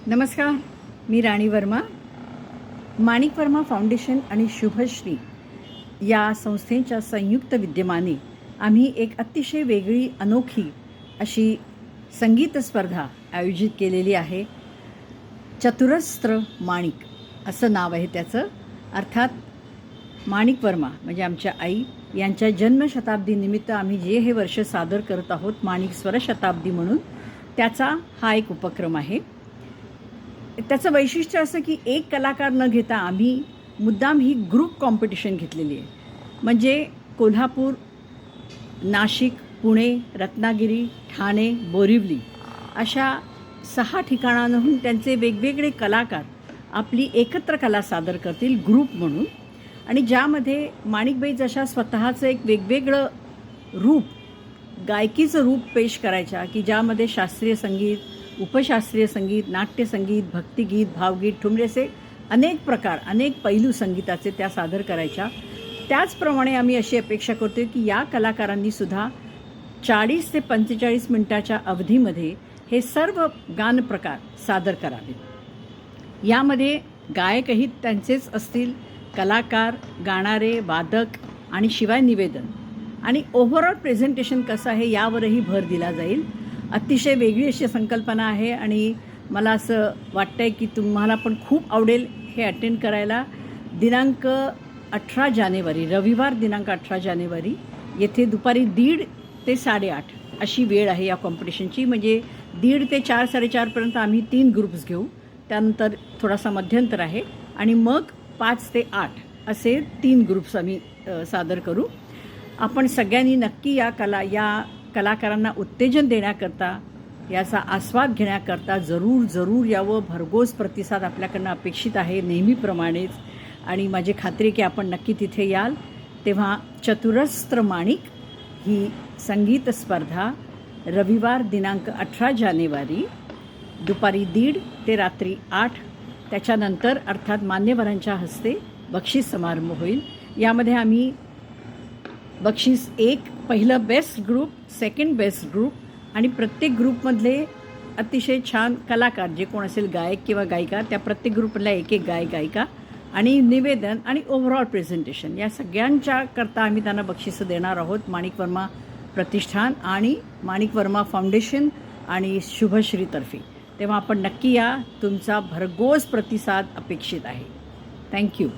नमस्कार, मी राणी वर्मा. माणिक वर्मा फाउंडेशन आणि शुभश्री या संस्थेच्या संयुक्त विद्यमाने आम्ही एक अतिशय वेगळी अनोखी अशी संगीत स्पर्धा आयोजित केलेली आहे. चतुरस्त्र माणिक असं नाव आहे त्याचं. अर्थात माणिक वर्मा म्हणजे आमच्या आई यांच्या जन्मशताब्दीनिमित्त आम्ही जे हे वर्ष सादर करत आहोत माणिक स्वरशताब्दी म्हणून, त्याचा हा एक उपक्रम आहे. त्याचं वैशिष्ट्य असं की एक कलाकार न घेता आम्ही मुद्दाम ही ग्रुप कॉम्पिटिशन घेतलेली आहे. म्हणजे कोल्हापूर, नाशिक, पुणे, रत्नागिरी, ठाणे, बोरिवली अशा 6 ठिकाणांहून त्यांचे वेगवेगळे कलाकार आपली एकत्र कला सादर करतील ग्रुप म्हणून. आणि ज्यामध्ये माणिकबाई जशा स्वतःचं एक वेगवेगळं रूप, गायकीचं रूप पेश करायच्या की ज्यामध्ये शास्त्रीय संगीत, उपशास्त्रीय संगीत, नाट्यसंगीत, भक्तिगीत, भावगीत, ठुमरी असे अनेक प्रकार, अनेक पैलू संगीताचे त्या सादर करायच्या. त्याचप्रमाणे आम्ही अशी अपेक्षा करतो की या कलाकारांनीसुद्धा 40 ते 45 मिनटाच्या अवधीमध्ये हे सर्व गानप्रकार सादर करावे. यामध्ये गायकही त्यांचेच असतील, कलाकार, गाणारे, वादक आणि शिवाय निवेदन आणि ओव्हरऑल प्रेझेंटेशन कसं आहे यावरही भर दिला जाईल. अतिशय वेगळी अशी संकल्पना आहे आणि मला असं वाटतं आहे की तुम्हाला पण खूप आवडेल हे अटेंड करायला. दिनांक 18 जानेवारी, रविवार दिनांक 18 जानेवारी येथे दुपारी 1:30 ते 8:30 अशी वेळ आहे या कॉम्पिटिशनची. म्हणजे 1:30 ते 4, 4:30पर्यंत आम्ही 3 ग्रुप्स घेऊ. त्यानंतर थोडासा मध्यंतर आहे आणि मग 5 ते 8 असे 3 ग्रुप्स आम्ही सादर करू. आपण सगळ्यांनी नक्की या कलाकारांना उत्तेजन देण्याकरता, याचा आस्वाद घेण्याकरता जरूर यावं. भरघोस प्रतिसाद आपल्याकडनं अपेक्षित आहे नेहमीप्रमाणेच आणि माझी खात्री आहे की आपण नक्की तिथे याल. तेव्हा चतुरस्त्र माणिक ही संगीत स्पर्धा रविवार दिनांक 18 जानेवारी दुपारी 1:30 ते रात्री 8 त्याच्यानंतर अर्थात मान्यवरांच्या हस्ते बक्षीस समारंभ होईल. यामध्ये आम्ही बक्षीस 1 पहिलं best group, second best group आणि प्रत्येक ग्रुपमधले अतिशय छान कलाकार जे कोण असेल, गायक किंवा गायिका, त्या प्रत्येक ग्रुपमधला एक गायक गायिका आणि निवेदन आणि ओव्हरऑल प्रेझेंटेशन या सगळ्यांच्या करता आम्ही त्यांना बक्षिसं देणार आहोत. माणिक वर्मा प्रतिष्ठान आणि माणिक वर्मा फाउंडेशन आणि शुभश्रीतर्फे. तेव्हा आपण नक्की या. तुमचा भरघोस प्रतिसाद अपेक्षित आहे. थँक्यू.